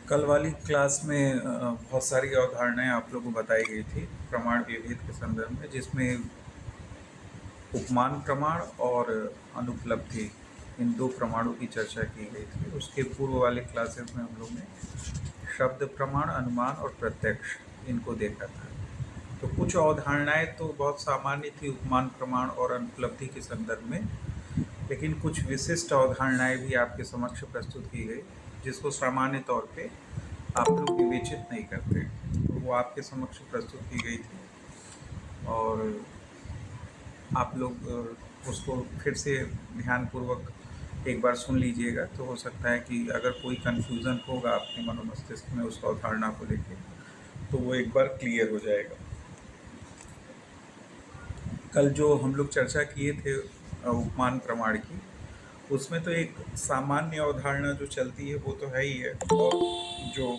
कल वाली क्लास में बहुत सारी अवधारणाएं आप लोगों को बताई गई थी प्रमाण विभेद के संदर्भ में, जिसमें उपमान प्रमाण और अनुपलब्धि, इन दो प्रमाणों की चर्चा की गई थी। उसके पूर्व वाले क्लासेस में हम लोग ने शब्द प्रमाण, अनुमान और प्रत्यक्ष, इनको देखा था। तो कुछ अवधारणाएं तो बहुत सामान्य थी उपमान प्रमाण और अनुपलब्धि के संदर्भ में, लेकिन कुछ विशिष्ट अवधारणाएं भी आपके समक्ष प्रस्तुत की गई, जिसको सामान्य तौर पे आप लोग विवेचित नहीं करते, तो वो आपके समक्ष प्रस्तुत की गई थी और आप लोग उसको फिर से ध्यानपूर्वक एक बार सुन लीजिएगा। तो हो सकता है कि अगर कोई कन्फ्यूज़न होगा आपके मनोमस्तिष्क में उस अवधारणा को लेकर, तो वो एक बार क्लियर हो जाएगा। कल जो हम लोग चर्चा किए थे उपमान प्रमाण की, उसमें तो एक सामान्य अवधारणा जो चलती है वो तो है ही है, और जो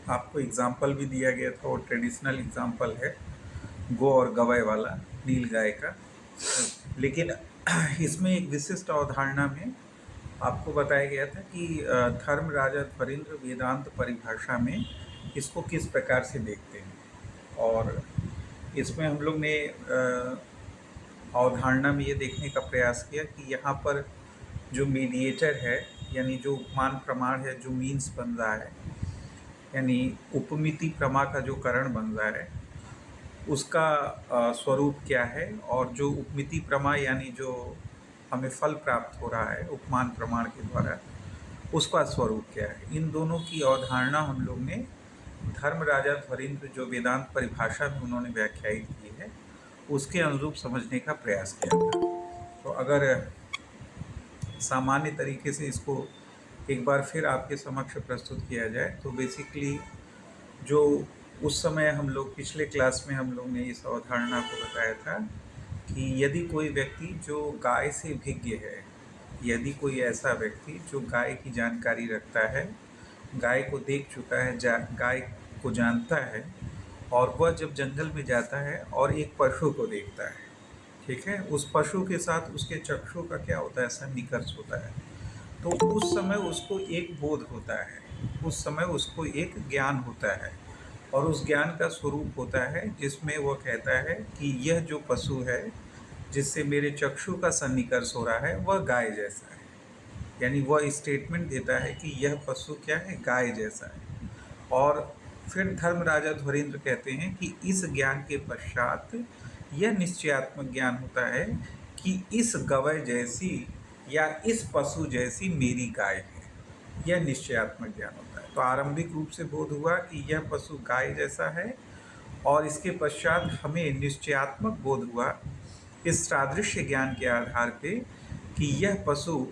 आपको एग्जाम्पल भी दिया गया था वो ट्रेडिशनल एग्जाम्पल है गो और गवय वाला, नील गाय का। लेकिन इसमें एक विशिष्ट अवधारणा में आपको बताया गया था कि धर्म राजा ध्वरीन्द्र वेदांत परिभाषा में इसको किस प्रकार से देखते हैं। और इसमें हम लोग ने अवधारणा में ये देखने का प्रयास किया कि यहाँ पर जो मीडिएटर है, यानी जो उपमान प्रमाण है, जो मीन्स बन रहा है, यानी उपमिति प्रमा का जो करण बन रहा है, उसका स्वरूप क्या है, और जो उपमिति प्रमा यानी जो हमें फल प्राप्त हो रहा है उपमान प्रमाण के द्वारा, उसका स्वरूप क्या है। इन दोनों की अवधारणा हम लोग ने धर्म राजा ध्वरीन्द्र जो वेदांत परिभाषा में उन्होंने व्याख्यायित की है, उसके अनुरूप समझने का प्रयास किया था। तो अगर सामान्य तरीके से इसको एक बार फिर आपके समक्ष प्रस्तुत किया जाए, तो बेसिकली जो उस समय हम लोग पिछले क्लास में हम लोग ने इस अवधारणा को बताया था कि यदि कोई व्यक्ति जो गाय से भिज्ञ है, यदि कोई ऐसा व्यक्ति जो गाय की जानकारी रखता है, गाय को देख चुका है, गाय को जानता है, और वह जब जंगल में जाता है और एक पशु को देखता है, ठीक है, उस पशु के साथ उसके चक्षु का क्या होता है, सन्निकर्ष होता है, तो उस समय उसको एक बोध होता है, उस समय उसको एक ज्ञान होता है, और उस ज्ञान का स्वरूप होता है जिसमें वह कहता है कि यह जो पशु है जिससे मेरे चक्षु का सन्निकर्ष हो रहा है वह गाय जैसा है। यानी वह स्टेटमेंट देता है कि यह पशु क्या है, गाय जैसा है। और फिर धर्म राजा ध्वरीन्द्र कहते हैं कि इस ज्ञान के पश्चात यह निश्चयात्मक ज्ञान होता है कि इस गवय जैसी या इस पशु जैसी मेरी गाय है, यह निश्चयात्मक ज्ञान होता है। तो आरंभिक रूप से बोध हुआ कि यह पशु गाय जैसा है, और इसके पश्चात हमें निश्चयात्मक बोध हुआ इस सादृश्य ज्ञान के आधार पे कि यह पशु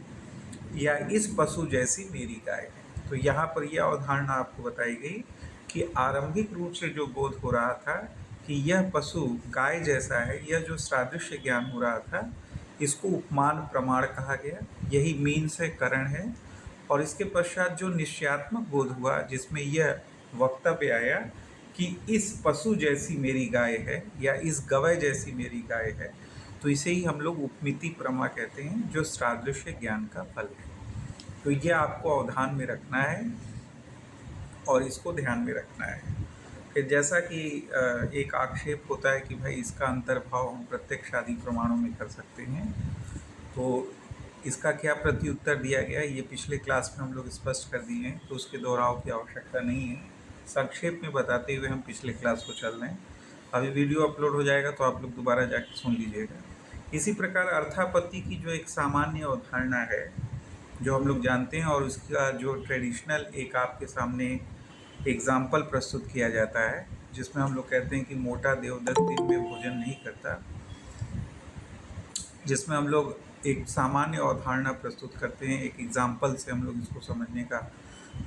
या इस पशु जैसी मेरी गाय है। तो यहाँ पर यह अवधारणा आपको बताई गई कि आरंभिक रूप से जो बोध हो रहा था कि यह पशु गाय जैसा है, यह जो सादृश्य ज्ञान हो रहा था, इसको उपमान प्रमाण कहा गया। यही मीन्स है, करण है। और इसके पश्चात जो निश्चयात्मक बोध हुआ जिसमें यह वक्तव्य आया कि इस पशु जैसी मेरी गाय है या इस गवय जैसी मेरी गाय है, तो इसे ही हम लोग उपमिति प्रमा कहते हैं, जो सादृश्य ज्ञान का फल है। तो यह आपको अवधान में रखना है और इसको ध्यान में रखना है। फिर जैसा कि एक आक्षेप होता है कि भाई इसका अंतर्भाव हम प्रत्यक्ष आदि प्रमाणों में कर सकते हैं, तो इसका क्या प्रत्युत्तर दिया गया ये पिछले क्लास में हम लोग स्पष्ट कर दिए हैं, तो उसके दोहराव की आवश्यकता नहीं है। संक्षेप में बताते हुए हम पिछले क्लास को चल रहे हैं। अभी वीडियो अपलोड हो जाएगा तो आप लोग दोबारा जाकर सुन लीजिएगा। इसी प्रकार अर्थापत्ति की जो एक सामान्य अवधारणा है जो हम लोग जानते हैं, और उसका जो ट्रेडिशनल एक आपके सामने एग्जाम्पल प्रस्तुत किया जाता है, जिसमें हम लोग कहते हैं कि मोटा देवदत्त दिन में भोजन नहीं करता, जिसमें हम लोग एक सामान्य अवधारणा प्रस्तुत करते हैं, एक एग्जाम्पल से हम लोग इसको समझने का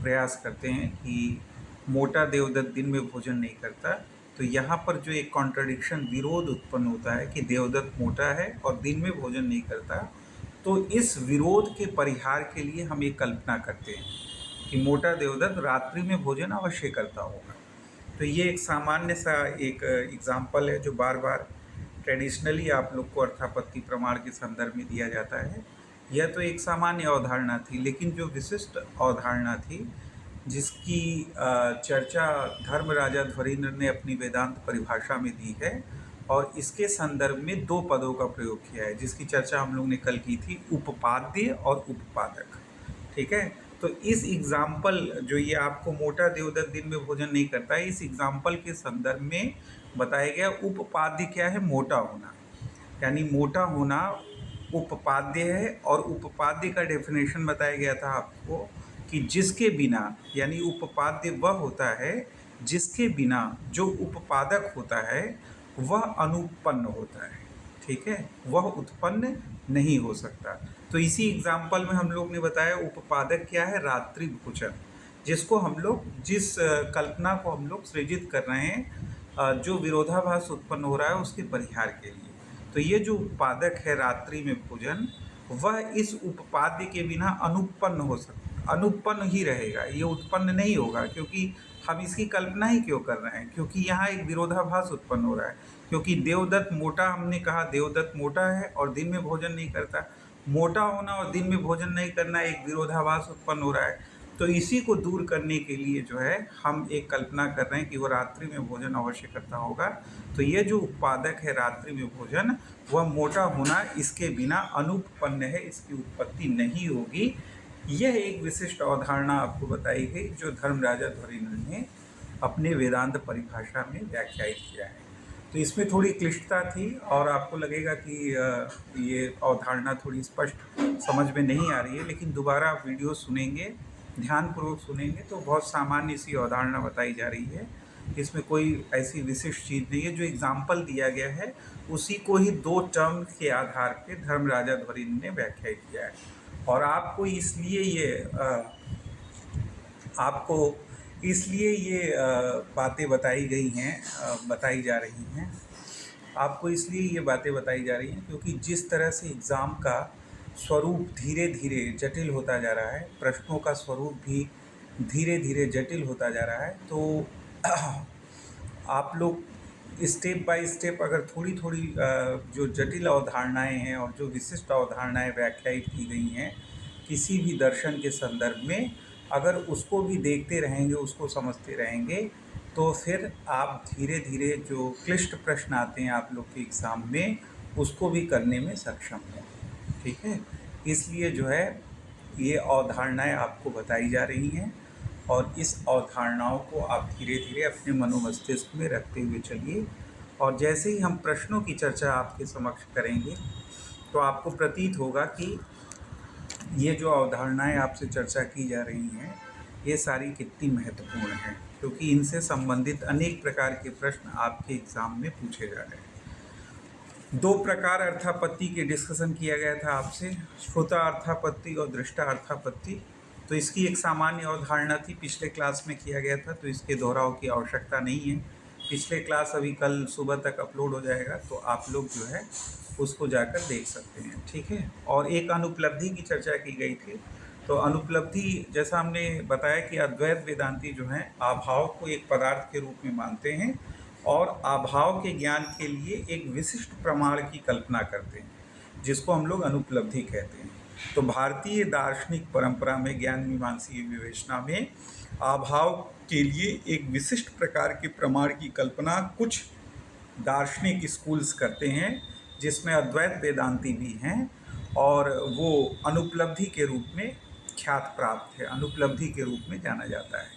प्रयास करते हैं कि मोटा देवदत्त दिन में भोजन नहीं करता। तो यहाँ पर जो एक कॉन्ट्रडिक्शन, विरोध उत्पन्न होता है कि देवदत्त मोटा है और दिन में भोजन नहीं करता, तो इस विरोध के परिहार के लिए हम एक कल्पना करते हैं कि मोटा देवदत्त रात्रि में भोजन अवश्य करता होगा। तो ये एक सामान्य सा एक एग्जाम्पल है जो बार बार ट्रेडिशनली आप लोग को अर्थापत्ति प्रमाण के संदर्भ में दिया जाता है। यह तो एक सामान्य अवधारणा थी, लेकिन जो विशिष्ट अवधारणा थी जिसकी चर्चा धर्म राजा ध्वरीन्द्र ने अपनी वेदांत परिभाषा में दी है, और इसके संदर्भ में दो पदों का प्रयोग किया है, जिसकी चर्चा हम लोग ने कल की थी, उपपाद्य और उपपादक। ठीक है, तो इस एग्जाम्पल जो ये आपको मोटा देवदत्त दिन में भोजन नहीं करता है, इस एग्जाम्पल के संदर्भ में बताया गया उपपाद्य क्या है, मोटा होना, यानी मोटा होना उपपाद्य है। और उपपाद्य का डेफिनेशन बताया गया था आपको कि जिसके बिना, यानी उपपाद्य वह होता है जिसके बिना जो उपपादक होता है वह अनुत्पन्न होता है। ठीक है, वह उत्पन्न नहीं हो सकता। तो इसी एग्जाम्पल में हम लोग ने बताया उपपादक क्या है, रात्रि भोजन, जिसको हम लोग जिस कल्पना को हम लोग सृजित कर रहे हैं, जो विरोधाभास उत्पन्न हो रहा है उसके परिहार के लिए। तो ये जो उत्पादक है रात्रि में भोजन, वह इस उपपाद्य के बिना अनुत्पन्न हो सकता, अनुत्पन्न ही रहेगा, ये उत्पन्न नहीं होगा। क्योंकि हम इसकी कल्पना ही क्यों कर रहे हैं, क्योंकि यहाँ एक विरोधाभास उत्पन्न हो रहा है। क्योंकि देवदत्त मोटा, हमने कहा देवदत्त मोटा है और दिन में भोजन नहीं करता। मोटा होना और दिन में भोजन नहीं करना, एक विरोधाभास उत्पन्न हो रहा है। तो इसी को दूर करने के लिए जो है हम एक कल्पना कर रहे हैं कि वो रात्रि में भोजन अवश्य करता होगा। तो ये जो उत्पादक है रात्रि में भोजन, वह मोटा होना इसके बिना अनुत्पन्न है, इसकी उत्पत्ति नहीं होगी। यह एक विशिष्ट अवधारणा आपको बताई गई जो धर्मराजा ध्वरीन्द्र ने अपने वेदांत परिभाषा में व्याख्यायित किया है। तो इसमें थोड़ी क्लिष्टता थी और आपको लगेगा कि ये अवधारणा थोड़ी स्पष्ट समझ में नहीं आ रही है, लेकिन दोबारा आप वीडियो सुनेंगे, ध्यानपूर्वक सुनेंगे तो बहुत सामान्य सी अवधारणा बताई जा रही है। इसमें कोई ऐसी विशिष्ट चीज़ नहीं है। जो एग्जाम्पल दिया गया है उसी को ही दो टर्म के आधार पे धर्मराजा ध्वरीन्द्र ने व्याख्यायित किया है। और आपको इसलिए ये बातें बताई गई हैं, बताई जा रही हैं। आपको इसलिए ये बातें बताई जा रही हैं क्योंकि जिस तरह से एग्ज़ाम का स्वरूप धीरे धीरे जटिल होता जा रहा है, प्रश्नों का स्वरूप भी धीरे धीरे जटिल होता जा रहा है, तो आप लोग स्टेप बाय स्टेप अगर थोड़ी थोड़ी जो जटिल अवधारणाएं हैं और जो विशिष्ट अवधारणाएं व्याख्यायित की गई हैं किसी भी दर्शन के संदर्भ में, अगर उसको भी देखते रहेंगे, उसको समझते रहेंगे, तो फिर आप धीरे धीरे जो क्लिष्ट प्रश्न आते हैं आप लोग के एग्ज़ाम में, उसको भी करने में सक्षम हैं। ठीक है, इसलिए जो है ये अवधारणाएं आपको बताई जा रही हैं और इस अवधारणाओं को आप धीरे धीरे अपने मनोमस्तिष्क में रखते हुए चलिए। और जैसे ही हम प्रश्नों की चर्चा आपके समक्ष करेंगे तो आपको प्रतीत होगा कि ये जो अवधारणाएं आपसे चर्चा की जा रही हैं ये सारी कितनी महत्वपूर्ण हैं, क्योंकि इनसे संबंधित अनेक प्रकार के प्रश्न आपके एग्ज़ाम में पूछे जा रहे हैं। दो प्रकार अर्थापत्ति के डिस्कशन किया गया था आपसे, श्रोता अर्थापत्ति और दृष्टा अर्थापत्ति। तो इसकी एक सामान्य अवधारणा थी, पिछले क्लास में किया गया था, तो इसके दोहराव की आवश्यकता नहीं है। पिछले क्लास अभी कल सुबह तक अपलोड हो जाएगा, तो आप लोग जो है उसको जाकर देख सकते हैं। ठीक है, और एक अनुपलब्धि की चर्चा की गई थी। तो अनुपलब्धि, जैसा हमने बताया कि अद्वैत वेदांती जो हैं अभाव को एक पदार्थ के रूप में मानते हैं और अभाव के ज्ञान के लिए एक विशिष्ट प्रमाण की कल्पना करते हैं, जिसको हम लोग अनुपलब्धि कहते हैं। तो भारतीय दार्शनिक परंपरा में, ज्ञान मीमांसीय विवेचना में, अभाव के लिए एक विशिष्ट प्रकार के प्रमाण की कल्पना कुछ दार्शनिक स्कूल्स करते हैं, जिसमें अद्वैत वेदांती भी हैं, और वो अनुपलब्धि के रूप में ख्यात प्राप्त है, अनुपलब्धि के रूप में जाना जाता है।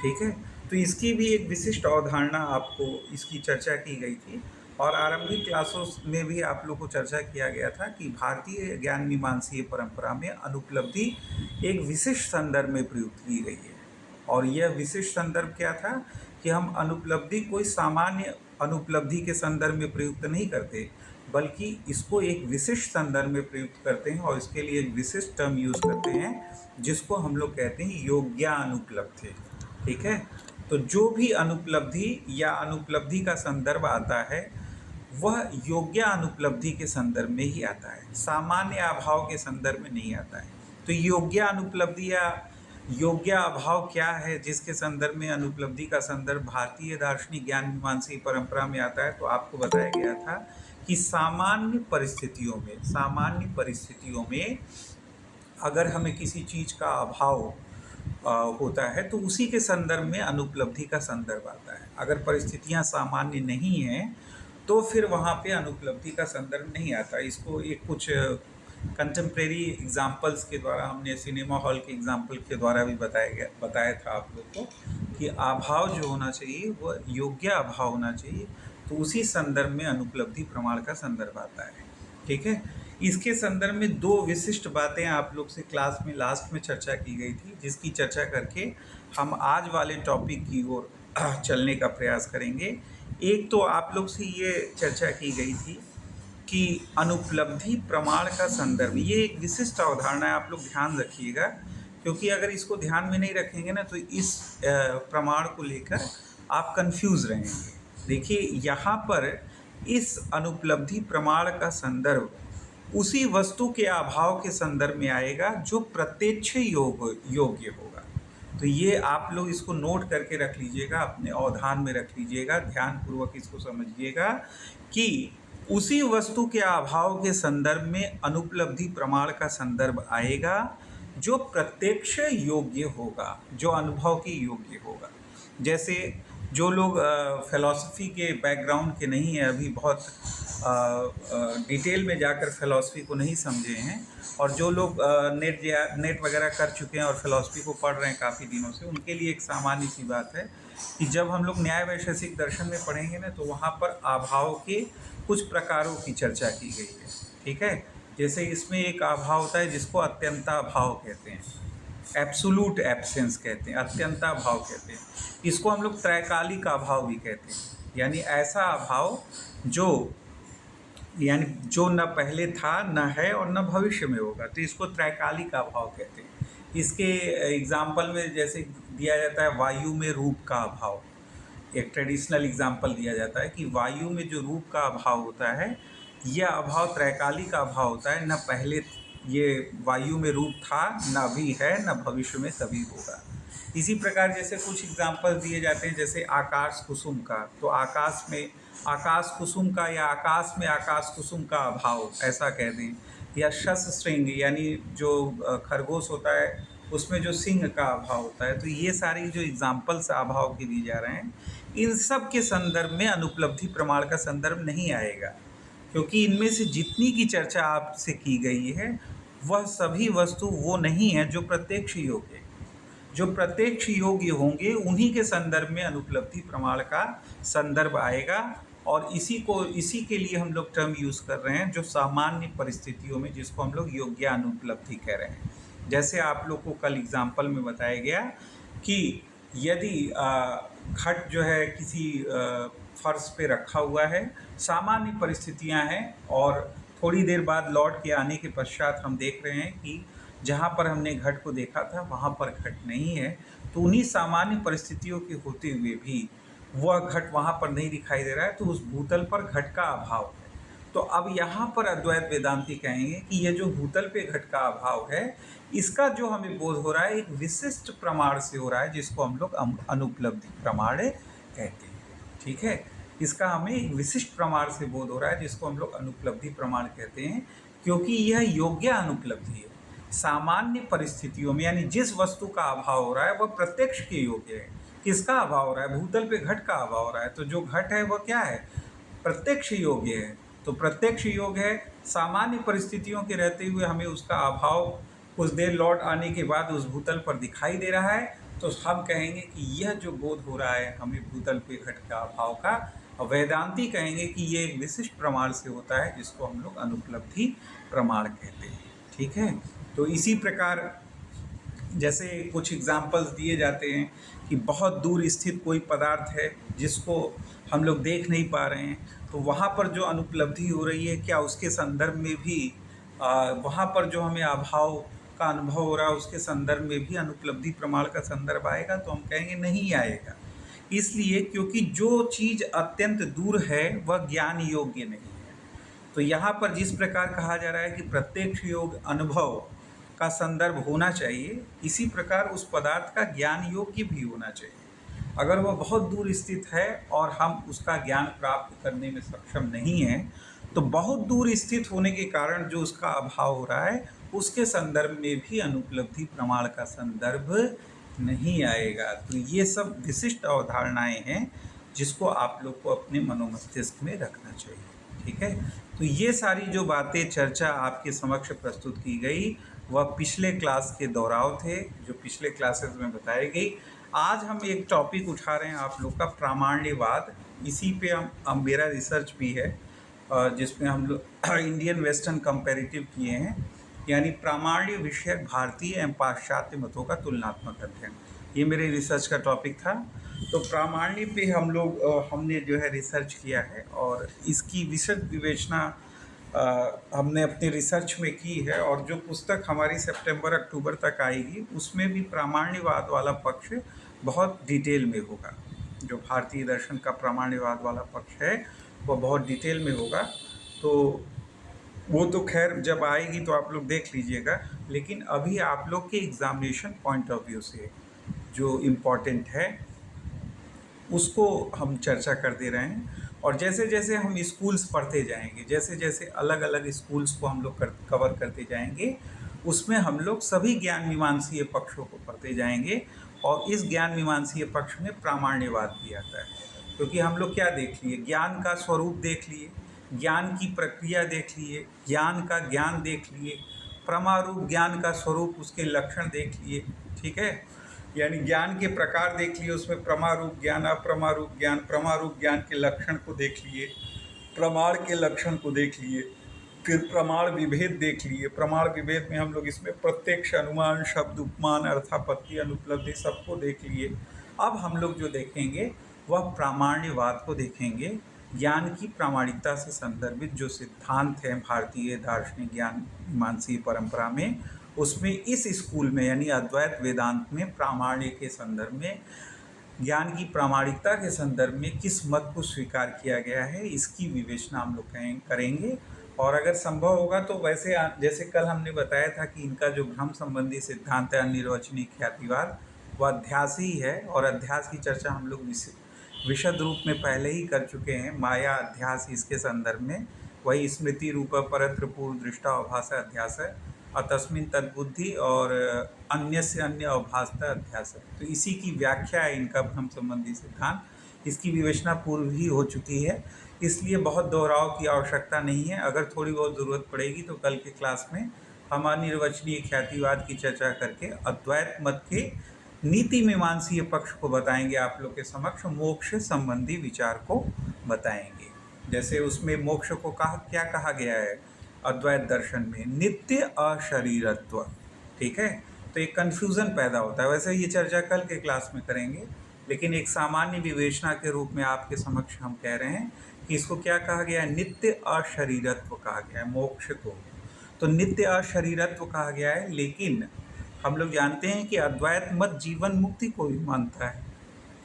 ठीक है, तो इसकी भी एक विशिष्ट अवधारणा आपको इसकी चर्चा की गई थी और आरंभिक क्लासों में भी आप लोग को चर्चा किया गया था कि भारतीय ज्ञान मीमांसीय परंपरा में अनुपलब्धि एक विशिष्ट संदर्भ में प्रयुक्त की गई है। और यह विशिष्ट संदर्भ क्या था कि हम अनुपलब्धि कोई सामान्य अनुपलब्धि के संदर्भ में प्रयुक्त नहीं करते, बल्कि इसको एक विशिष्ट संदर्भ में प्रयुक्त करते हैं और इसके लिए एक विशिष्ट टर्म यूज़ करते हैं जिसको हम लोग कहते हैं योग्यानुपलब्धि। ठीक है, तो जो भी अनुपलब्धि या अनुपलब्धि का संदर्भ आता है वह योग्यानुपलब्धि के संदर्भ में ही आता है, सामान्य अभाव के संदर्भ में नहीं आता है। तो योग्यानुपलब्धि या योग्य अभाव क्या है जिसके संदर्भ में अनुपलब्धि का संदर्भ भारतीय दार्शनिक ज्ञान मीमांसी परंपरा में आता है, तो आपको बताया गया था कि सामान्य परिस्थितियों में अगर हमें किसी चीज़ का अभाव होता है, तो उसी के संदर्भ में अनुपलब्धि का संदर्भ आता है। अगर परिस्थितियां सामान्य नहीं हैं तो फिर वहाँ पे अनुपलब्धि का संदर्भ नहीं आता। इसको एक कुछ कंटेम्प्रेरी एग्जाम्पल्स के द्वारा, हमने सिनेमा हॉल के एग्जाम्पल के द्वारा भी बताया था आप लोग को कि अभाव जो होना चाहिए वह योग्य अभाव होना चाहिए, तो उसी संदर्भ में अनुपलब्धि प्रमाण का संदर्भ आता है। ठीक है, इसके संदर्भ में दो विशिष्ट बातें आप लोग से क्लास में लास्ट में चर्चा की गई थी, जिसकी चर्चा करके हम आज वाले टॉपिक की ओर चलने का प्रयास करेंगे। एक तो आप लोग से ये चर्चा की गई थी कि अनुपलब्धि प्रमाण का संदर्भ, ये एक विशिष्ट अवधारणा है, आप लोग ध्यान रखिएगा, क्योंकि अगर इसको ध्यान में नहीं रखेंगे ना तो इस प्रमाण को लेकर आप कंफ्यूज रहेंगे। देखिए यहाँ पर इस अनुपलब्धि प्रमाण का संदर्भ उसी वस्तु के अभाव के संदर्भ में आएगा जो प्रत्यक्ष योग्य होगा। तो ये आप लोग इसको नोट करके रख लीजिएगा, अपने अवधान में रख लीजिएगा, ध्यानपूर्वक इसको समझिएगा कि उसी वस्तु के अभाव के संदर्भ में अनुपलब्धि प्रमाण का संदर्भ आएगा जो प्रत्यक्ष योग्य होगा, जो अनुभव के योग्य होगा। जैसे जो लोग फिलॉसफी के बैकग्राउंड के नहीं हैं, अभी बहुत डिटेल में जाकर फिलॉसफी को नहीं समझे हैं, और जो लोग नेट वगैरह कर चुके हैं और फिलॉसफी को पढ़ रहे हैं काफ़ी दिनों से, उनके लिए एक सामान्य सी बात है कि जब हम लोग न्याय वैशेषिक दर्शन में पढ़ेंगे ना तो वहाँ पर अभाव के कुछ प्रकारों की चर्चा की गई है। ठीक है, जैसे इसमें एक अभाव होता है जिसको अत्यंता भाव कहते हैं, एब्सोल्यूट एब्सेंस कहते हैं, अत्यंता भाव कहते हैं। इसको हम लोग त्रैकालिक अभाव भी कहते हैं, यानी ऐसा अभाव जो न पहले था, न है और न भविष्य में होगा, तो इसको त्रैकालिक अभाव कहते हैं। इसके एग्जाम्पल में जैसे दिया जाता है वायु में रूप का अभाव, एक ट्रेडिशनल एग्जाम्पल दिया जाता है कि वायु में जो रूप का अभाव होता है, यह अभाव त्रैकालिक अभाव होता है, न पहले ये वायु में रूप था, न अभी है, न भविष्य में कभी होगा। इसी प्रकार जैसे कुछ एग्जाम्पल दिए जाते हैं, जैसे आकाश कुसुम का, तो आकाश में आकाश कुसुम का या आकाश में आकाश कुसुम का अभाव ऐसा कह दें, या शस श्रृंग यानी जो खरगोश होता है उसमें जो सिंह का अभाव होता है। तो ये सारी जो एग्जाम्पल्स अभाव के दिए जा रहे हैं, इन सब के संदर्भ में अनुपलब्धि प्रमाण का संदर्भ नहीं आएगा, क्योंकि इनमें से जितनी की चर्चा आपसे की गई है वह सभी वस्तु वो नहीं है जो प्रत्यक्ष योग्य। जो प्रत्यक्ष योग्य होंगे उन्हीं के संदर्भ में अनुपलब्धि प्रमाण का संदर्भ आएगा, और इसी के लिए हम लोग टर्म यूज़ कर रहे हैं जो सामान्य परिस्थितियों में, जिसको हम लोग योग्य अनुपलब्धि कह रहे हैं। जैसे आप लोग को कल एग्जाम्पल में बताया गया कि यदि घट जो है किसी फर्श पे रखा हुआ है, सामान्य परिस्थितियां हैं, और थोड़ी देर बाद लौट के आने के पश्चात हम देख रहे हैं कि जहाँ पर हमने घट को देखा था वहाँ पर घट नहीं है, तो उन्हीं सामान्य परिस्थितियों के होते हुए भी वह घट वहाँ पर नहीं दिखाई दे रहा है, तो उस भूतल पर घट का अभाव है। तो अब यहाँ पर अद्वैत वेदांती कहेंगे कि यह जो भूतल पे घट का अभाव है, इसका जो हमें बोध हो रहा है एक विशिष्ट प्रमाण से हो रहा है, जिसको हम लोग अनुपलब्धि प्रमाण कहते हैं। ठीक है, इसका हमें एक विशिष्ट प्रमाण से बोध हो रहा है, जिसको हम लोग अनुपलब्धि प्रमाण कहते हैं, क्योंकि यह योग्य अनुपलब्धि है। सामान्य परिस्थितियों में, यानी जिस वस्तु का अभाव हो रहा है वह प्रत्यक्ष के योग्य है। किसका अभाव हो रहा है? भूतल पे घट का अभाव हो रहा है, तो जो घट है वह क्या है? प्रत्यक्ष योग्य है। तो प्रत्यक्ष योग्य है, सामान्य परिस्थितियों के रहते हुए हमें उसका अभाव कुछ देर लौट आने के बाद उस भूतल पर दिखाई दे रहा है, तो हम कहेंगे कि यह जो बोध हो रहा है हमें भूतल पे घट का अभाव का, और वेदांती कहेंगे कि ये एक विशिष्ट प्रमाण से होता है, जिसको हम लोग अनुपलब्धि प्रमाण कहते हैं। ठीक है, तो इसी प्रकार जैसे कुछ एग्जाम्पल्स दिए जाते हैं कि बहुत दूर स्थित कोई पदार्थ है जिसको हम लोग देख नहीं पा रहे हैं, तो वहाँ पर जो अनुपलब्धि हो रही है, क्या उसके संदर्भ में भी वहाँ पर जो हमें अभाव का अनुभव हो रहा है उसके संदर्भ में भी अनुपलब्धि प्रमाण का संदर्भ आएगा? तो हम कहेंगे नहीं आएगा। इसलिए क्योंकि जो चीज़ अत्यंत दूर है वह ज्ञान योग्य नहीं है। तो यहाँ पर जिस प्रकार कहा जा रहा है कि प्रत्यक्ष योग अनुभव का संदर्भ होना चाहिए, इसी प्रकार उस पदार्थ का ज्ञान योग्य भी होना चाहिए। अगर वह बहुत दूर स्थित है और हम उसका ज्ञान प्राप्त करने में सक्षम नहीं हैं, तो बहुत दूर स्थित होने के कारण जो उसका अभाव हो रहा है उसके संदर्भ में भी अनुपलब्धि प्रमाण का संदर्भ नहीं आएगा। तो ये सब विशिष्ट अवधारणाएं हैं जिसको आप लोग को अपने मनोमस्तिष्क में रखना चाहिए। ठीक है, तो ये सारी जो बातें चर्चा आपके समक्ष प्रस्तुत की गई वह पिछले क्लास के दोहराव थे, जो पिछले क्लासेस में बताई गई। आज हम एक टॉपिक उठा रहे हैं आप लोग का प्रामाण्यवाद। इसी पे हम मेरा रिसर्च भी है, जिसमें हम लोग इंडियन वेस्टर्न कंपैरेटिव किए हैं, यानी प्रामाण्य विषयक भारतीय एवं पाश्चात्य मतों का तुलनात्मक अध्ययन। ये मेरे रिसर्च का टॉपिक था। तो प्रामाण्य पे हमने जो है रिसर्च किया है और इसकी विशद विवेचना हमने अपने रिसर्च में की है। और जो पुस्तक हमारी सितंबर अक्टूबर तक आएगी उसमें भी प्रामाण्यवाद वाला पक्ष बहुत डिटेल में होगा। जो भारतीय दर्शन का प्रामाण्यवाद वाला पक्ष है वो बहुत डिटेल में होगा। तो वो तो खैर जब आएगी तो आप लोग देख लीजिएगा, लेकिन अभी आप लोग के एग्जामिनेशन पॉइंट ऑफ व्यू से जो इम्पोर्टेंट है उसको हम चर्चा कर दे रहे हैं। और जैसे जैसे हम स्कूल्स पढ़ते जाएंगे, जैसे जैसे अलग अलग स्कूल्स को हम लोग कवर करते जाएंगे, उसमें हम लोग सभी ज्ञान मीमांसीय पक्षों को पढ़ते जाएंगे। और इस ज्ञान मीमांसीय पक्ष में प्रामाण्यवाद भी आता है, क्योंकि हम लोग क्या देख लिए, ज्ञान का स्वरूप देख लिए, ज्ञान की प्रक्रिया देख लिए, ज्ञान का ज्ञान देख लिए, प्रमारूप ज्ञान का स्वरूप, उसके लक्षण देख लिए। ठीक है, यानी ज्ञान के प्रकार देख लिए, उसमें प्रमारूप ज्ञान, अप्रमारूप ज्ञान, प्रमारूप ज्ञान के लक्षण को देख लिए, प्रमाण के लक्षण को देख लिए, फिर प्रमाण विभेद देख लिए। प्रमाण विभेद में हम लोग इसमें प्रत्यक्ष, अनुमान, शब्द, उपमान, अर्थापत्ति, अनुपलब्धि सबको देख लिए। अब हम लोग जो देखेंगे वह प्रामाण्यवाद को देखेंगे। ज्ञान की प्रामाणिकता से संदर्भित जो सिद्धांत हैं भारतीय दार्शनिक ज्ञान मीमांसीय परंपरा में, उसमें इस स्कूल में यानी अद्वैत वेदांत में प्रामाण्य के संदर्भ में, ज्ञान की प्रामाणिकता के संदर्भ में किस मत को स्वीकार किया गया है, इसकी विवेचना हम लोग करेंगे। और अगर संभव होगा तो वैसे जैसे कल हमने बताया था कि इनका जो भ्रम संबंधी सिद्धांत है अनिर्वचनीय ख्यातिवाद, वह अध्यास ही है। और अध्यास की चर्चा हम लोग विशद रूप में पहले ही कर चुके हैं। माया अध्यास इसके संदर्भ में, वही स्मृति रूप परत्र पूर्व दृष्टा अभाषा अध्यास है, तस्मिन् तद्बुद्धि और अन्य से अन्य अभासता अध्यास है। तो इसी की व्याख्या है इनका भ्रम संबंधी सिद्धांत। इसकी विवेचना पूर्व ही हो चुकी है, इसलिए बहुत दोहराव की आवश्यकता नहीं है। अगर थोड़ी बहुत ज़रूरत पड़ेगी तो कल के क्लास में हम अनिर्वचनीय ख्यातिवाद की चर्चा करके अद्वैत मत के नीति मीमांसीय पक्ष को बताएंगे, आप लोग के समक्ष मोक्ष संबंधी विचार को बताएंगे। जैसे उसमें मोक्ष को क्या कहा गया है अद्वैत दर्शन में, नित्य अशरीरत्व। ठीक है, तो एक कन्फ्यूज़न पैदा होता है। वैसे ये चर्चा कल के क्लास में करेंगे, लेकिन एक सामान्य विवेचना के रूप में आपके समक्ष हम कह रहे हैं कि इसको क्या कहा गया है, नित्य अशरीरत्व कहा गया है मोक्ष को। तो नित्य अशरीरत्व कहा गया है, लेकिन हम लोग जानते हैं कि अद्वैत मत जीवन मुक्ति को भी मानता है।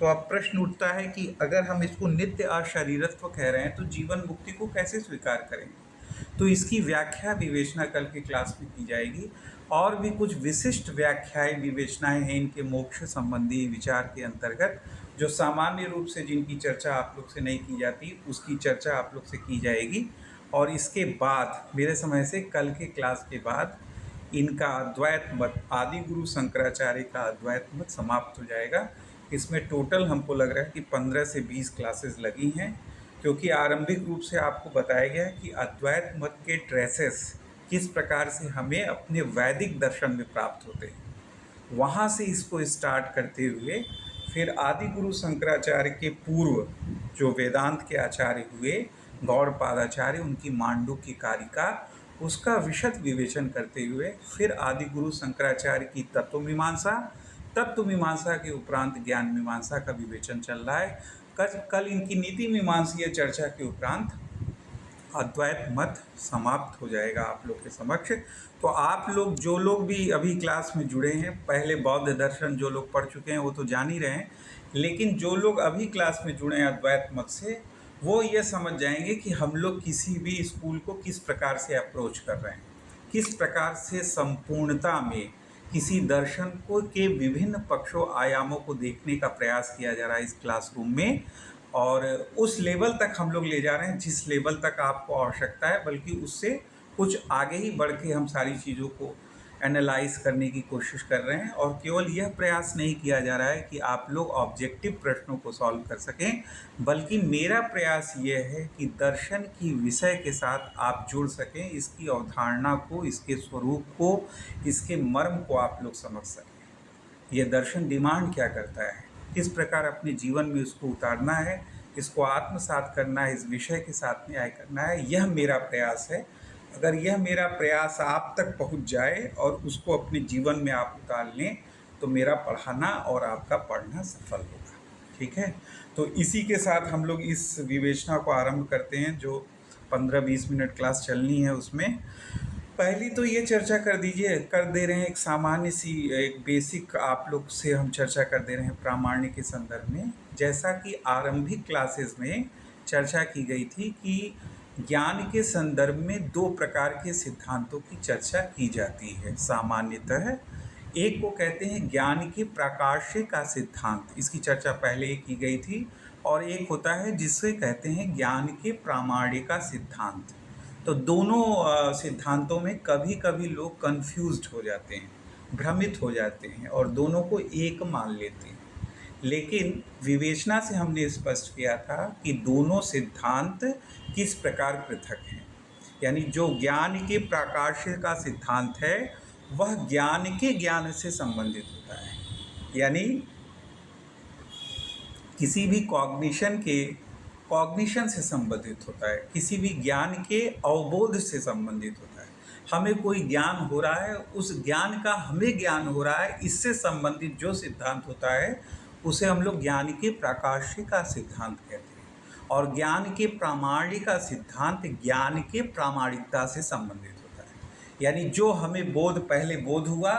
तो अब प्रश्न उठता है कि अगर हम इसको नित्य अशरीरत्व कह रहे हैं तो जीवन मुक्ति को कैसे स्वीकार करेंगे। तो इसकी व्याख्या विवेचना कल की क्लास में की जाएगी। और भी कुछ विशिष्ट व्याख्याएं विवेचनाएं हैं इनके मोक्ष संबंधी विचार के अंतर्गत, जो सामान्य रूप से जिनकी चर्चा आप लोग से नहीं की जाती, उसकी चर्चा आप लोग से की जाएगी। और इसके बाद मेरे समय से कल के क्लास के बाद इनका अद्वैत मत, आदि गुरु शंकराचार्य का अद्वैत मत समाप्त हो जाएगा। इसमें टोटल हमको लग रहा है कि 15 से 20 क्लासेस लगी हैं, क्योंकि आरंभिक रूप से आपको बताया गया है कि अद्वैत मत के ट्रेसेस किस प्रकार से हमें अपने वैदिक दर्शन में प्राप्त होते हैं, वहाँ से इसको स्टार्ट करते हुए फिर आदि गुरु शंकराचार्य के पूर्व जो वेदांत के आचार्य हुए गौड़पादाचार्य, उनकी मांडुक्य कारिका, उसका विशद विवेचन करते हुए फिर आदि गुरु शंकराचार्य की तत्व मीमांसा के उपरांत ज्ञान मीमांसा का विवेचन चल रहा है। कल इनकी नीति मीमांसीय चर्चा के उपरांत अद्वैत मत समाप्त हो जाएगा आप लोग के समक्ष। तो आप लोग जो लोग भी अभी क्लास में जुड़े हैं, पहले बौद्ध दर्शन जो लोग पढ़ चुके हैं वो तो जान ही रहे हैं, लेकिन जो लोग अभी क्लास में जुड़े हैं अद्वैत मत से, वो ये समझ जाएंगे कि हम लोग किसी भी स्कूल को किस प्रकार से अप्रोच कर रहे हैं, किस प्रकार से संपूर्णता में किसी दर्शन को के विभिन्न पक्षों आयामों को देखने का प्रयास किया जा रहा है इस क्लासरूम में। और उस लेवल तक हम लोग ले जा रहे हैं जिस लेवल तक आपको आवश्यकता है, बल्कि उससे कुछ आगे ही बढ़ के हम सारी चीज़ों को एनालाइज करने की कोशिश कर रहे हैं, और केवल यह प्रयास नहीं किया जा रहा है कि आप लोग ऑब्जेक्टिव प्रश्नों को सॉल्व कर सकें, बल्कि मेरा प्रयास यह है कि दर्शन की विषय के साथ आप जुड़ सकें, इसकी अवधारणा को, इसके स्वरूप को, इसके मर्म को आप लोग समझ सकें। यह दर्शन डिमांड क्या करता है, किस प्रकार अपने जीवन में उसको उतारना है, इसको आत्मसात करना है, इस विषय के साथ न्याय करना है, यह मेरा प्रयास है। अगर यह मेरा प्रयास आप तक पहुंच जाए और उसको अपने जीवन में आप उतार लें, तो मेरा पढ़ाना और आपका पढ़ना सफल होगा। ठीक है, तो इसी के साथ हम लोग इस विवेचना को आरंभ करते हैं। जो 15-20 मिनट क्लास चलनी है, उसमें पहली तो ये चर्चा कर दे रहे हैं, एक सामान्य सी, एक बेसिक आप लोग से हम चर्चा कर दे रहे हैं प्रामाण्य के संदर्भ में। जैसा कि आरंभिक क्लासेस में चर्चा की गई थी कि ज्ञान के संदर्भ में दो प्रकार के सिद्धांतों की चर्चा की जाती है सामान्यतः। एक को कहते हैं ज्ञान के प्रकाश्य का सिद्धांत, इसकी चर्चा पहले ही की गई थी, और एक होता है जिसे कहते हैं ज्ञान के प्रामाण्य का सिद्धांत। तो दोनों सिद्धांतों में कभी कभी लोग कंफ्यूज्ड हो जाते हैं, भ्रमित हो जाते हैं और दोनों को एक मान लेते हैं। लेकिन विवेचना से हमने स्पष्ट किया था कि दोनों सिद्धांत किस प्रकार पृथक हैं। यानी जो ज्ञान के प्रकाश्य का सिद्धांत है वह ज्ञान के ज्ञान से संबंधित होता है, यानी किसी भी कॉग्निशन से संबंधित होता है, किसी भी ज्ञान के अवबोध से संबंधित होता है। हमें कोई ज्ञान हो रहा है, उस ज्ञान का हमें ज्ञान हो रहा है, इससे संबंधित जो सिद्धांत होता है उसे हम लोग ज्ञान के प्रकाश्य का सिद्धांत कहते हैं। और ज्ञान के प्रामाण्य का सिद्धांत ज्ञान के प्रामाणिकता से संबंधित होता है। यानी जो हमें पहले बोध हुआ,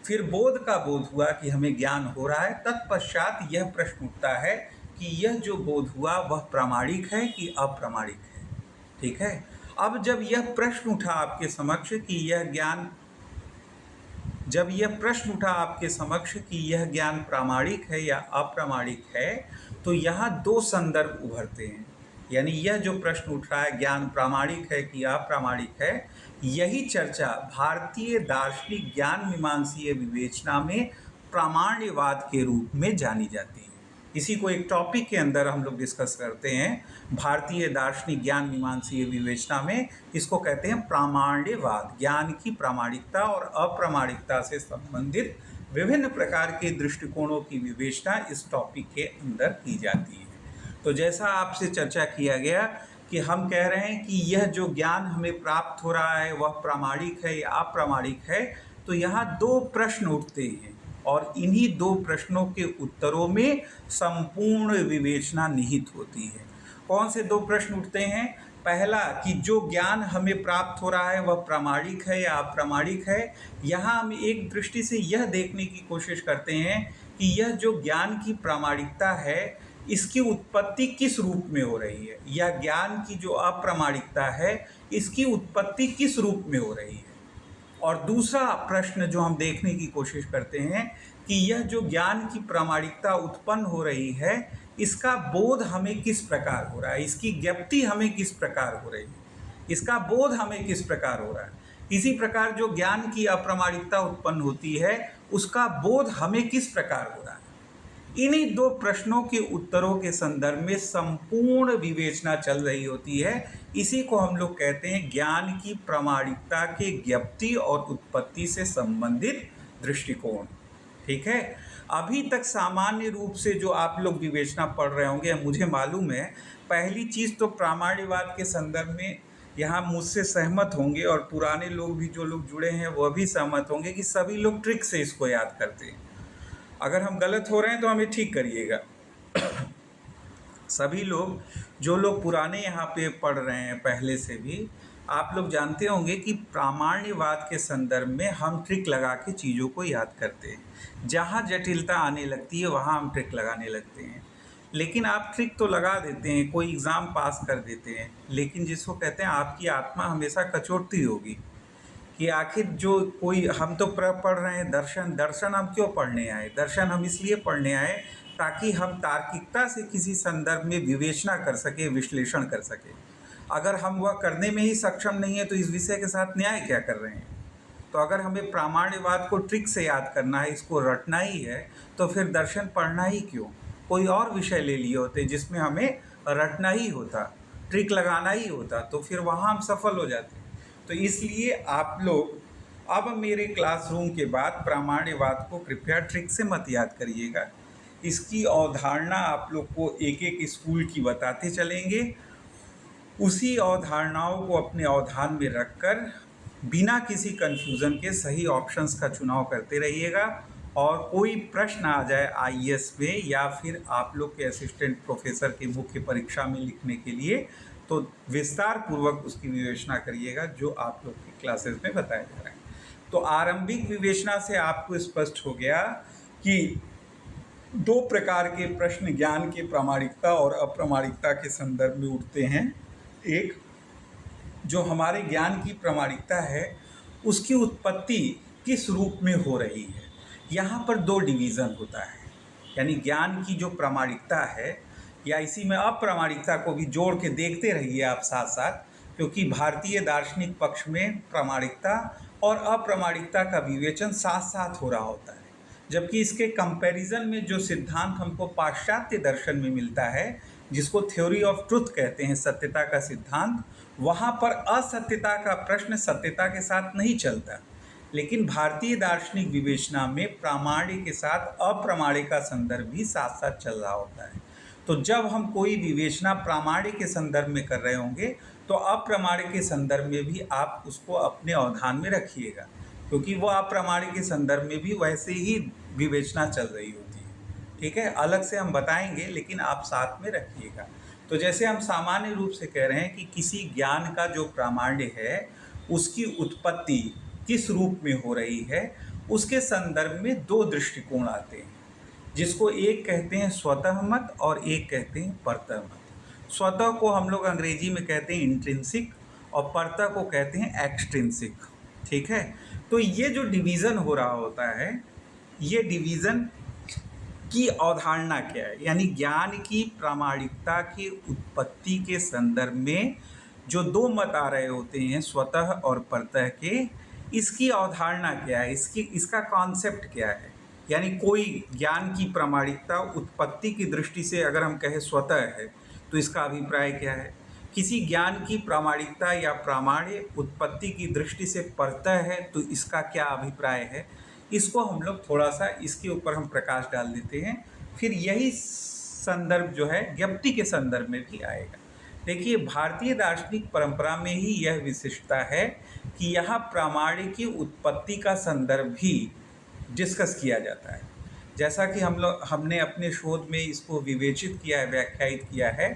फिर बोध का बोध हुआ कि हमें ज्ञान हो रहा है, तत्पश्चात यह प्रश्न उठता है कि यह जो बोध हुआ वह प्रामाणिक है कि अप्रामाणिक है। ठीक है, अब जब यह प्रश्न उठा आपके समक्ष कि यह ज्ञान प्रामाणिक है या अप्रामाणिक है, तो यहाँ दो संदर्भ उभरते हैं। यानी यह जो प्रश्न उठ रहा है ज्ञान प्रामाणिक है कि अप्रामाणिक है, यही चर्चा भारतीय दार्शनिक ज्ञान मीमांसीय विवेचना में प्रामाण्यवाद के रूप में जानी जाती है। इसी को एक टॉपिक के अंदर हम लोग डिस्कस करते हैं। भारतीय दार्शनिक ज्ञान मीमांसीय विवेचना में इसको कहते हैं प्रामाण्यवाद। ज्ञान की प्रामाणिकता और अप्रामाणिकता से संबंधित विभिन्न प्रकार के दृष्टिकोणों की विवेचना इस टॉपिक के अंदर की जाती है। तो जैसा आपसे चर्चा किया गया कि हम कह रहे हैं कि यह जो ज्ञान हमें प्राप्त हो रहा है वह प्रामाणिक है या अप्रामाणिक है, तो यहाँ दो प्रश्न उठते हैं और इन्हीं दो प्रश्नों के उत्तरों में संपूर्ण विवेचना निहित होती है। कौन से दो प्रश्न उठते हैं? पहला कि जो ज्ञान हमें प्राप्त हो रहा है वह प्रामाणिक है या अप्रामाणिक है। यहाँ हम एक दृष्टि से यह देखने की कोशिश करते हैं कि यह जो ज्ञान की प्रामाणिकता है इसकी उत्पत्ति किस रूप में हो रही है, या ज्ञान की जो अप्रामाणिकता है इसकी उत्पत्ति किस रूप में हो रही है। और दूसरा प्रश्न जो हम देखने की कोशिश करते हैं कि यह जो ज्ञान की प्रामाणिकता उत्पन्न हो रही है इसका बोध हमें किस प्रकार हो रहा है, इसकी ज्ञप्ति हमें किस प्रकार हो रही है, इसका बोध हमें किस प्रकार हो रहा है। इसी प्रकार जो ज्ञान की अप्रामाणिकता उत्पन्न होती है उसका बोध हमें किस प्रकार हो रहा है। इन्हीं दो प्रश्नों के उत्तरों के संदर्भ में संपूर्ण विवेचना चल रही होती है। इसी को हम लोग कहते हैं ज्ञान की प्रामाणिकता के ज्ञप्ति और उत्पत्ति से संबंधित दृष्टिकोण। ठीक है, अभी तक सामान्य रूप से जो आप लोग विवेचना पढ़ रहे होंगे, मुझे मालूम है पहली चीज़ तो प्रामाण्यवाद के संदर्भ में यहाँ मुझसे सहमत होंगे, और पुराने लोग भी जो लोग जुड़े हैं वह भी सहमत होंगे कि सभी लोग ट्रिक से इसको याद करते हैं। अगर हम गलत हो रहे हैं तो हमें ठीक करिएगा। सभी लोग जो लोग पुराने यहाँ पे पढ़ रहे हैं पहले से भी, आप लोग जानते होंगे कि प्रामाण्यवाद के संदर्भ में हम ट्रिक लगा के चीज़ों को याद करते हैं। जहाँ जटिलता आने लगती है वहाँ हम ट्रिक लगाने लगते हैं। लेकिन आप ट्रिक तो लगा देते हैं, कोई एग्ज़ाम पास कर देते हैं, लेकिन जिसको कहते हैं आपकी आत्मा हमेशा कचोटती होगी कि आखिर जो कोई, हम तो पढ़ रहे हैं दर्शन हम क्यों पढ़ने आए? दर्शन हम इसलिए पढ़ने आए ताकि हम तार्किकता से किसी संदर्भ में विवेचना कर सके, विश्लेषण कर सके। अगर हम वह करने में ही सक्षम नहीं है तो इस विषय के साथ न्याय क्या कर रहे हैं? तो अगर हमें प्रामाण्यवाद को ट्रिक से याद करना है, इसको रटना ही है, तो फिर दर्शन पढ़ना ही क्यों? कोई और विषय ले लिए होते जिसमें हमें रटना ही होता, ट्रिक लगाना ही होता, तो फिर वहाँ हम सफल हो जाते। तो इसलिए आप लोग अब मेरे क्लासरूम के बाद प्रामाण्यवाद को कृपया ट्रिक से मत याद करिएगा। इसकी अवधारणा आप लोग को एक एक स्कूल की बताते चलेंगे। उसी अवधारणाओं को अपने अवधान में रखकर बिना किसी कन्फ्यूज़न के सही ऑप्शंस का चुनाव करते रहिएगा। और कोई प्रश्न आ जाए आईएएस में या फिर आप लोग के असिस्टेंट प्रोफेसर की मुख्य परीक्षा में लिखने के लिए, तो विस्तार पूर्वक उसकी विवेचना करिएगा जो आप लोग की क्लासेस में बताया जा रहा है। तो आरंभिक विवेचना से आपको स्पष्ट हो गया कि दो प्रकार के प्रश्न ज्ञान के प्रामाणिकता और अप्रामाणिकता के संदर्भ में उठते हैं। एक, जो हमारे ज्ञान की प्रामाणिकता है उसकी उत्पत्ति किस रूप में हो रही है। यहाँ पर दो डिवीज़न होता है, यानी ज्ञान की जो प्रामाणिकता है, या इसी में अप्रामाणिकता को भी जोड़ के देखते रहिए आप साथ साथ, क्योंकि भारतीय दार्शनिक पक्ष में प्रामाणिकता और अप्रामाणिकता का विवेचन साथ साथ हो रहा होता है, जबकि इसके कंपैरिजन में जो सिद्धांत हमको पाश्चात्य दर्शन में मिलता है, जिसको थ्योरी ऑफ ट्रुथ कहते हैं, सत्यता का सिद्धांत, वहाँ पर असत्यता का प्रश्न सत्यता के साथ नहीं चलता। लेकिन भारतीय दार्शनिक विवेचना में प्रामाण्य के साथ अप्रामाण्य का संदर्भ भी साथ साथ चल रहा होता है। तो जब हम कोई विवेचना प्रामाण्य के संदर्भ में कर रहे होंगे तो अप्रामाण्य के संदर्भ में भी आप उसको अपने अवधान में रखिएगा, क्योंकि वो अप्रामाण्य के संदर्भ में भी वैसे ही विवेचना चल रही होती है। ठीक है, अलग से हम बताएंगे, लेकिन आप साथ में रखिएगा। तो जैसे हम सामान्य रूप से कह रहे हैं कि किसी ज्ञान का जो प्रामाण्य है उसकी उत्पत्ति किस रूप में हो रही है, उसके संदर्भ में दो दृष्टिकोण आते हैं, जिसको एक कहते हैं स्वतः मत और एक कहते हैं परतः मत। स्वतः को हम लोग अंग्रेजी में कहते हैं इंट्रिंसिक और परतः को कहते हैं एक्सट्रिंसिक। ठीक है, तो ये जो डिवीज़न हो रहा होता है, ये डिवीज़न की अवधारणा क्या है, यानी ज्ञान की प्रामाणिकता की उत्पत्ति के संदर्भ में जो दो मत आ रहे होते हैं स्वतः और परतः के, इसकी अवधारणा क्या है, इसका कॉन्सेप्ट क्या है। यानी कोई ज्ञान की प्रामाणिकता उत्पत्ति की दृष्टि से अगर हम कहें स्वतः है तो इसका अभिप्राय क्या है, किसी ज्ञान की प्रामाणिकता या प्रामाण्य उत्पत्ति की दृष्टि से परतः है तो इसका क्या अभिप्राय है। इसको हम लोग थोड़ा सा इसके ऊपर हम प्रकाश डाल देते हैं, फिर यही संदर्भ जो है ज्ञप्ति के संदर्भ में भी आएगा। देखिए, भारतीय दार्शनिक परंपरा में ही यह विशिष्टता है कि यहाँ प्रामाण्य की उत्पत्ति का संदर्भ भी डिस्कस किया जाता है। जैसा कि हमने अपने शोध में इसको विवेचित किया है, व्याख्यायित किया है।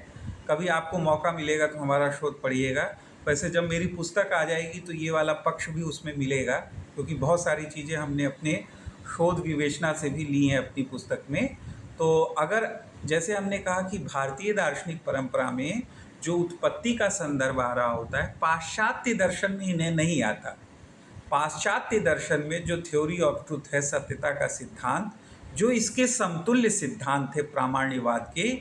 कभी आपको मौका मिलेगा तो हमारा शोध पढ़िएगा। वैसे जब मेरी पुस्तक आ जाएगी तो ये वाला पक्ष भी उसमें मिलेगा, क्योंकि बहुत सारी चीज़ें हमने अपने शोध विवेचना से भी ली हैं अपनी पुस्तक में। तो अगर जैसे हमने कहा कि भारतीय दार्शनिक परंपरा में जो उत्पत्ति का संदर्भ आ रहा होता है, पाश्चात्य दर्शन में इन्हें नहीं आता। पाश्चात्य दर्शन में जो थ्योरी ऑफ ट्रुथ है, सत्यता का सिद्धांत, जो इसके समतुल्य सिद्धांत थे प्रामाण्यवाद के,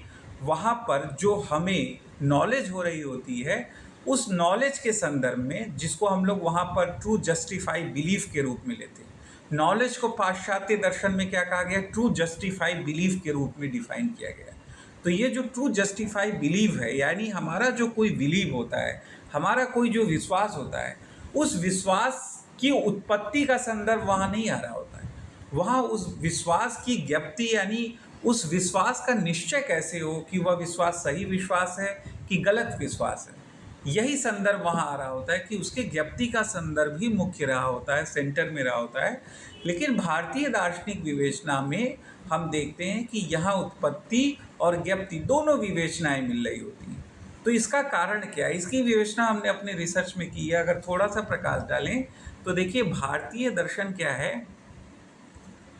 वहाँ पर जो हमें नॉलेज हो रही होती है उस नॉलेज के संदर्भ में, जिसको हम लोग वहाँ पर ट्रू जस्टिफाई बिलीफ के रूप में लेते हैं। नॉलेज को पाश्चात्य दर्शन में क्या कहा गया, ट्रू जस्टिफाई बिलीफ के रूप में डिफाइन किया गया। तो ये जो ट्रू जस्टिफाई बिलीव है, यानी हमारा जो कोई बिलीव होता है, हमारा कोई जो विश्वास होता है, उस विश्वास की उत्पत्ति का संदर्भ वहाँ नहीं आ रहा होता है। वहाँ उस विश्वास की ज्ञप्ति, यानी उस विश्वास का निश्चय कैसे हो कि वह विश्वास सही विश्वास है कि गलत विश्वास है, यही संदर्भ वहाँ आ रहा होता है कि उसके ज्ञप्ति का संदर्भ ही मुख्य रहा होता है, सेंटर में रहा होता है। लेकिन भारतीय दार्शनिक विवेचना में हम देखते हैं कि यहाँ उत्पत्ति और ज्ञप्ति दोनों विवेचनाएं मिल रही होती हैं। तो इसका कारण क्या है, इसकी विवेचना हमने अपने रिसर्च में की है। अगर थोड़ा सा प्रकाश डालें तो देखिए, भारतीय दर्शन क्या है,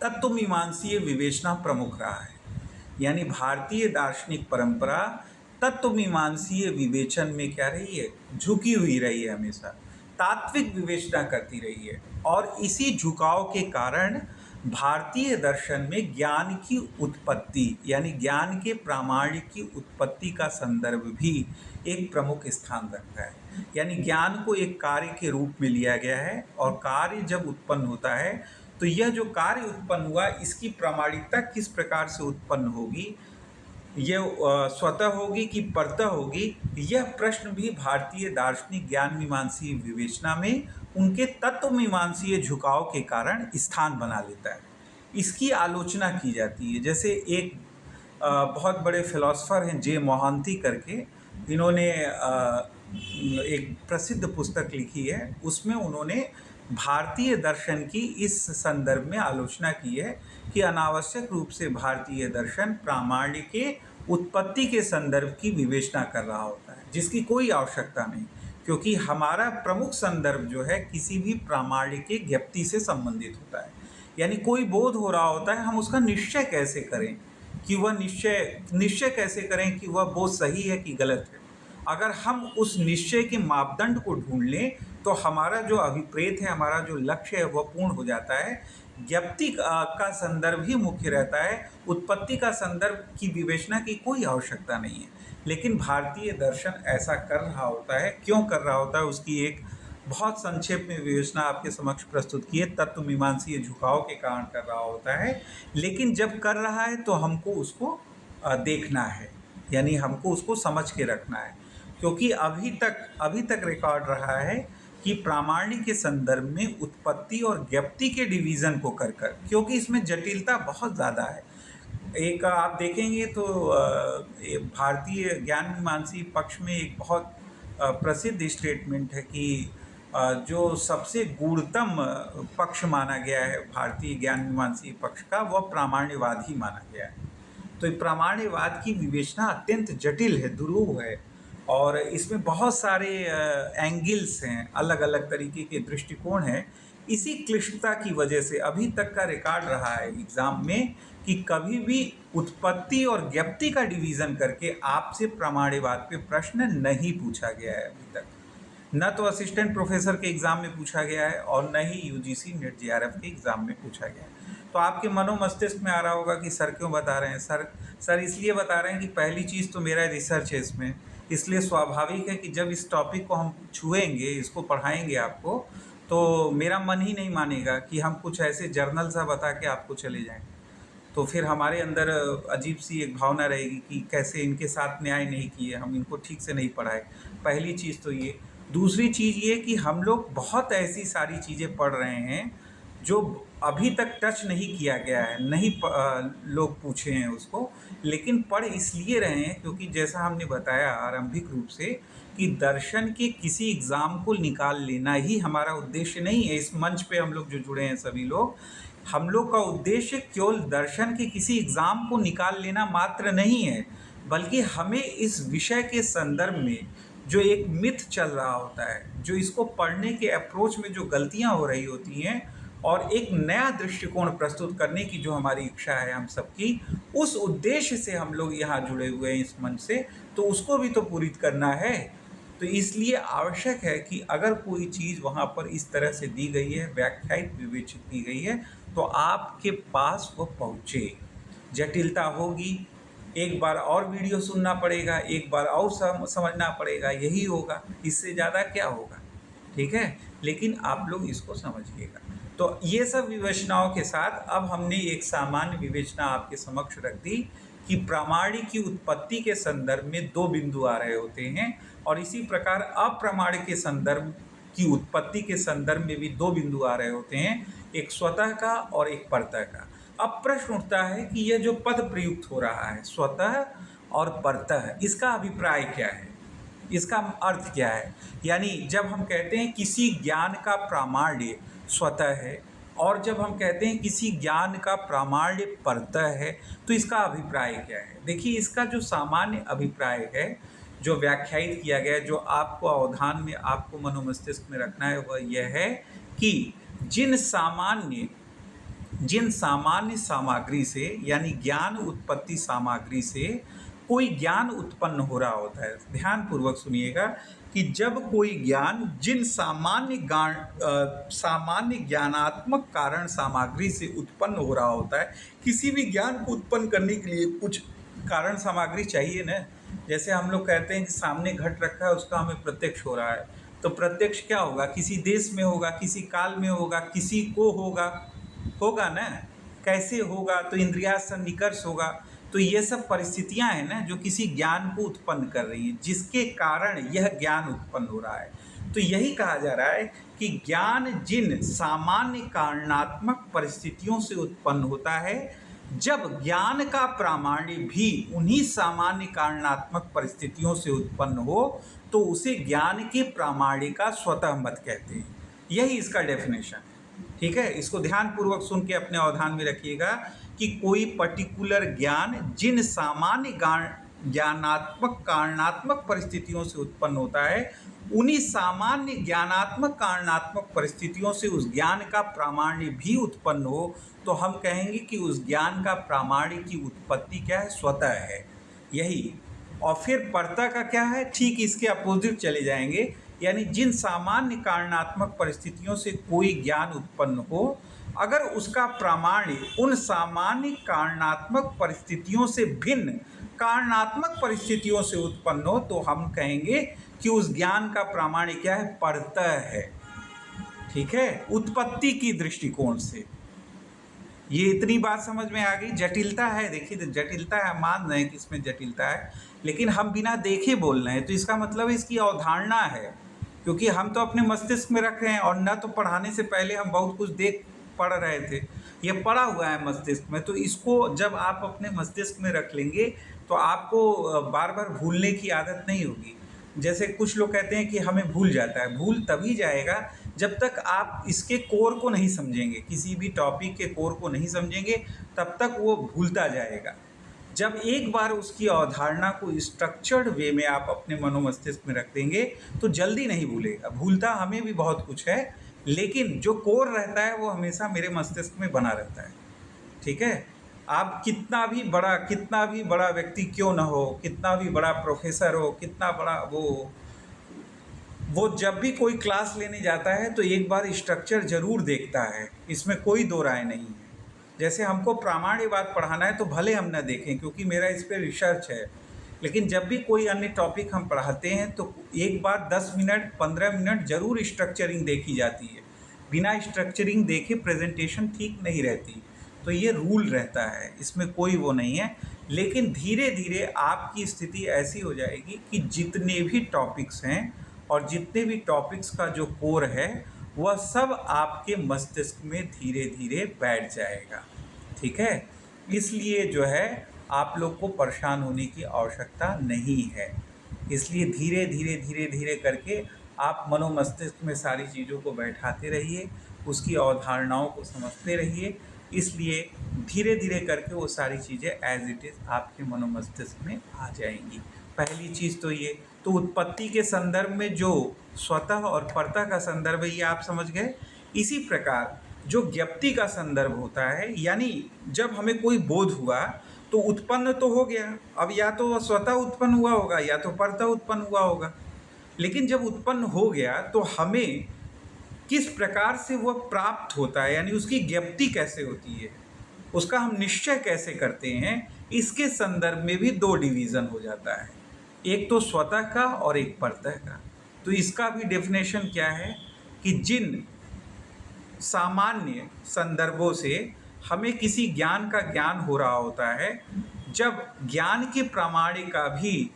तत्वमीमांसीय विवेचना प्रमुख रहा है। यानी भारतीय दार्शनिक परंपरा तत्वमीमांसीय विवेचन में क्या रही है, झुकी हुई रही है, हमेशा तात्विक विवेचना करती रही है। और इसी झुकाव के कारण भारतीय दर्शन में ज्ञान की उत्पत्ति, यानी ज्ञान के प्रामाण्य की उत्पत्ति का संदर्भ भी एक प्रमुख स्थान रखता है। यानी ज्ञान को एक कार्य के रूप में लिया गया है, और कार्य जब उत्पन्न होता है तो यह जो कार्य उत्पन्न हुआ इसकी प्रामाणिकता किस प्रकार से उत्पन्न होगी, यह स्वतः होगी कि परतः होगी, यह प्रश्न भी भारतीय दार्शनिक ज्ञान मीमांसीय विवेचना में उनके तत्व मीमांसीय झुकाव के कारण स्थान बना लेता है। इसकी आलोचना की जाती है। जैसे एक बहुत बड़े फिलोसफर हैं जे मोहांती करके, इन्होंने एक प्रसिद्ध पुस्तक लिखी है, उसमें उन्होंने भारतीय दर्शन की इस संदर्भ में आलोचना की है कि अनावश्यक रूप से भारतीय दर्शन प्रामाण्य के उत्पत्ति के संदर्भ की विवेचना कर रहा होता है, जिसकी कोई आवश्यकता नहीं, क्योंकि हमारा प्रमुख संदर्भ जो है किसी भी प्रामाण्य के ज्ञप्ति से संबंधित होता है। यानी कोई बोध हो रहा होता है, हम उसका निश्चय कैसे करें कि वह निश्चय कैसे करें कि वह बोध सही है कि गलत है। अगर हम उस निश्चय के मापदंड को ढूंढ लें तो हमारा जो अभिप्रेत है, हमारा जो लक्ष्य है वह पूर्ण हो जाता है। ज्ञप्ति का संदर्भ ही मुख्य रहता है, उत्पत्ति का संदर्भ की विवेचना की कोई आवश्यकता नहीं है। लेकिन भारतीय दर्शन ऐसा कर रहा होता है। क्यों कर रहा होता है, उसकी एक बहुत संक्षेप में विवेचना आपके समक्ष प्रस्तुत की है। तत्व मीमांसीय झुकाव के कारण कर रहा होता है, लेकिन जब कर रहा है तो हमको उसको देखना है, यानी हमको उसको समझ के रखना है, क्योंकि अभी तक रिकॉर्ड रहा है कि प्रामाण्य के संदर्भ में उत्पत्ति और ज्ञप्ति के डिवीज़न को कर क्योंकि इसमें जटिलता बहुत ज़्यादा है। एक आप देखेंगे तो भारतीय ज्ञान मीमांसी पक्ष में एक बहुत प्रसिद्ध स्टेटमेंट है कि जो सबसे गूढ़तम पक्ष माना गया है भारतीय ज्ञान मीमांसी पक्ष का, वह प्रामाण्यवाद ही माना गया है। तो प्रामाण्यवाद की विवेचना अत्यंत जटिल है, दुरूह है, और इसमें बहुत सारे एंगल्स हैं, अलग अलग तरीके के दृष्टिकोण हैं। इसी क्लिष्टता की वजह से अभी तक का रिकॉर्ड रहा है एग्ज़ाम में कि कभी भी उत्पत्ति और ज्ञप्ति का डिवीज़न करके आपसे प्रामाण्यवाद पे प्रश्न नहीं पूछा गया है अभी तक। न तो असिस्टेंट प्रोफेसर के एग्ज़ाम में पूछा गया है और न ही यूजीसी नेट जेआरएफ के एग्ज़ाम में पूछा गया है। तो आपके मनोमस्तिष्क में आ रहा होगा कि सर क्यों बता रहे हैं। सर इसलिए बता रहे हैं कि पहली चीज़ तो मेरा रिसर्च है इसमें, इसलिए स्वाभाविक है कि जब इस टॉपिक को हम छुएंगे, इसको पढ़ाएंगे आपको, तो मेरा मन ही नहीं मानेगा कि हम कुछ ऐसे जर्नल सा बता के आपको चले जाएं। तो फिर हमारे अंदर अजीब सी एक भावना रहेगी कि कैसे इनके साथ न्याय नहीं किए, हम इनको ठीक से नहीं पढ़ाए। पहली चीज़ तो ये। दूसरी चीज़ ये कि हम लोग बहुत ऐसी सारी चीज़ें पढ़ रहे हैं जो अभी तक टच नहीं किया गया है, नहीं लोग पूछे हैं उसको, लेकिन पढ़ इसलिए रहे हैं क्योंकि जैसा हमने बताया आरंभिक रूप से कि दर्शन के किसी एग्ज़ाम को निकाल लेना ही हमारा उद्देश्य नहीं है। इस मंच पे हम लोग जो जुड़े हैं सभी लोग, हम लोग का उद्देश्य केवल दर्शन के किसी एग्ज़ाम को निकाल लेना मात्र नहीं है, बल्कि हमें इस विषय के संदर्भ में जो एक मिथ चल रहा होता है, जो इसको पढ़ने के अप्रोच में जो गलतियां हो रही होती हैं, और एक नया दृष्टिकोण प्रस्तुत करने की जो हमारी इच्छा है हम सबकी, उस उद्देश्य से हम लोग यहाँ जुड़े हुए हैं इस मंच से, तो उसको भी तो पूरित करना है। तो इसलिए आवश्यक है कि अगर कोई चीज़ वहाँ पर इस तरह से दी गई है, व्याख्यायित विवेचित की गई है, तो आपके पास वो पहुँचे। जटिलता होगी, एक बार और वीडियो सुनना पड़ेगा, एक बार और समझना पड़ेगा, यही होगा, इससे ज़्यादा क्या होगा, ठीक है। लेकिन आप लोग इसको समझिएगा। तो ये सब विवेचनाओं के साथ अब हमने एक सामान्य विवेचना आपके समक्ष रख दी कि प्रामाण्य की उत्पत्ति के संदर्भ में दो बिंदु आ रहे होते हैं, और इसी प्रकार अप्रामाण्य के संदर्भ की उत्पत्ति के संदर्भ में भी दो बिंदु आ रहे होते हैं, एक स्वतः का और एक परतः का। अब प्रश्न उठता है कि यह जो पद प्रयुक्त हो रहा है स्वतः और परतः, इसका अभिप्राय क्या है, इसका अर्थ क्या है। यानी जब हम कहते हैं किसी ज्ञान का प्रामाण्य स्वतः है, और जब हम कहते हैं किसी ज्ञान का प्रामाण्य परतः है, तो इसका अभिप्राय क्या है। देखिए, इसका जो सामान्य अभिप्राय है, जो व्याख्यायित किया गया है, जो आपको अवधान में, आपको मनोमस्तिष्क में रखना है, वह यह है कि जिन सामान्य सामग्री से, यानी ज्ञान उत्पत्ति सामग्री से कोई ज्ञान उत्पन्न हो रहा होता है। ध्यानपूर्वक सुनिएगा कि जब कोई ज्ञान जिन सामान्य ज्ञानात्मक कारण सामग्री से उत्पन्न हो रहा होता है, किसी भी ज्ञान को उत्पन्न करने के लिए कुछ कारण सामग्री चाहिए ना। जैसे हम लोग कहते हैं कि सामने घट रखा है उसका हमें प्रत्यक्ष हो रहा है, तो प्रत्यक्ष क्या होगा? किसी देश में होगा, किसी काल में होगा, किसी को होगा, होगा ना? कैसे होगा? तो इंद्रिया सन्निकर्ष होगा। तो ये सब परिस्थितियां हैं ना जो किसी ज्ञान को उत्पन्न कर रही हैं, जिसके कारण यह ज्ञान उत्पन्न हो रहा है। तो यही कहा जा रहा है कि ज्ञान जिन सामान्य कारणात्मक परिस्थितियों से उत्पन्न होता है, जब ज्ञान का प्रामाण्य भी उन्हीं सामान्य कारणात्मक परिस्थितियों से उत्पन्न हो, तो उसे ज्ञान के प्रामाण्य का स्वतः मत कहते हैं। यही इसका डेफिनेशन है। ठीक है, इसको ध्यानपूर्वक सुन के अपने अवधान में रखिएगा कि कोई पर्टिकुलर ज्ञान जिन सामान्य ज्ञानात्मक कारणात्मक परिस्थितियों से उत्पन्न होता है, उन्हीं सामान्य ज्ञानात्मक कारणात्मक परिस्थितियों से उस ज्ञान का प्रामाण्य भी उत्पन्न हो, तो हम कहेंगे कि उस ज्ञान का प्रामाण्य की उत्पत्ति क्या है? स्वतः है। यही। और फिर परता का क्या है? ठीक इसके अपोजिट चले जाएंगे, यानी जिन सामान्य कारणात्मक परिस्थितियों से कोई ज्ञान उत्पन्न हो, अगर उसका प्रामाण्य उन सामान्य कारणात्मक परिस्थितियों से भिन्न कारणात्मक परिस्थितियों से उत्पन्न हो, तो हम कहेंगे कि उस ज्ञान का प्रामाण्य क्या है? परतः है। ठीक है, उत्पत्ति की दृष्टिकोण से। ये इतनी बात समझ में आ गई। जटिलता है, देखिए तो जटिलता है, मान रहे हैं कि इसमें जटिलता है, लेकिन हम बिना देखे बोल रहे हैं, तो इसका मतलब इसकी अवधारणा है, क्योंकि हम तो अपने मस्तिष्क में रख रहे हैं, और न तो पढ़ाने से पहले हम बहुत कुछ देख पढ़ रहे थे, ये पढ़ा हुआ है मस्तिष्क में। तो इसको जब आप अपने मस्तिष्क में रख लेंगे तो आपको बार बार भूलने की आदत नहीं होगी। जैसे कुछ लोग कहते हैं कि हमें भूल जाता है, भूल तभी जाएगा जब तक आप इसके कोर को नहीं समझेंगे, किसी भी टॉपिक के कोर को नहीं समझेंगे, तब तक वो भूलता जाएगा। जब एक बार उसकी अवधारणा को स्ट्रक्चर्ड वे में आप अपने मनोमस्तिष्क में रख देंगे तो जल्दी नहीं भूलेगा। भूलता हमें भी बहुत कुछ है, लेकिन जो कोर रहता है वो हमेशा मेरे मस्तिष्क में बना रहता है। ठीक है, आप कितना भी बड़ा व्यक्ति क्यों ना हो, कितना भी बड़ा प्रोफेसर हो, कितना बड़ा वो जब भी कोई क्लास लेने जाता है तो एक बार स्ट्रक्चर जरूर देखता है, इसमें कोई दो राय नहीं है। जैसे हमको प्रामाण्यवाद पढ़ाना है तो भले हम न देखें, क्योंकि मेरा इस पर रिसर्च है, लेकिन जब भी कोई अन्य टॉपिक हम पढ़ाते हैं तो एक बार 10 मिनट 15 मिनट जरूर स्ट्रक्चरिंग देखी जाती है। बिना स्ट्रक्चरिंग देखे प्रेजेंटेशन ठीक नहीं रहती। तो ये रूल रहता है, इसमें कोई वो नहीं है। लेकिन धीरे धीरे आपकी स्थिति ऐसी हो जाएगी कि जितने भी टॉपिक्स हैं और जितने भी टॉपिक्स का जो कोर है वह सब आपके मस्तिष्क में धीरे धीरे बैठ जाएगा। ठीक है, इसलिए जो है आप लोग को परेशान होने की आवश्यकता नहीं है। इसलिए धीरे धीरे धीरे धीरे करके आप मनोमस्तिष्क में सारी चीज़ों को बैठाते रहिए, उसकी अवधारणाओं को समझते रहिए। इसलिए धीरे धीरे करके वो सारी चीज़ें एज इट इज़ आपके मनोमस्तिष्क में आ जाएंगी। पहली चीज़ तो ये। तो उत्पत्ति के संदर्भ में जो स्वतः और परतः का संदर्भ है ये आप समझ गए। इसी प्रकार जो ज्ञप्ति का संदर्भ होता है, यानी जब हमें कोई बोध हुआ तो उत्पन्न तो हो गया, अब या तो स्वतः उत्पन्न हुआ होगा या तो परतः उत्पन्न हुआ होगा। लेकिन जब उत्पन्न हो गया तो हमें किस प्रकार से वह प्राप्त होता है, यानी उसकी ज्ञप्ति कैसे होती है, उसका हम निश्चय कैसे करते हैं, इसके संदर्भ में भी दो डिवीज़न हो जाता है, एक तो स्वतः का और एक परतः का। तो इसका भी डेफिनेशन क्या है कि जिन सामान्य संदर्भों से हमें किसी ज्ञान का ज्ञान हो रहा होता है, जब ज्ञान के प्रामाण्य का भी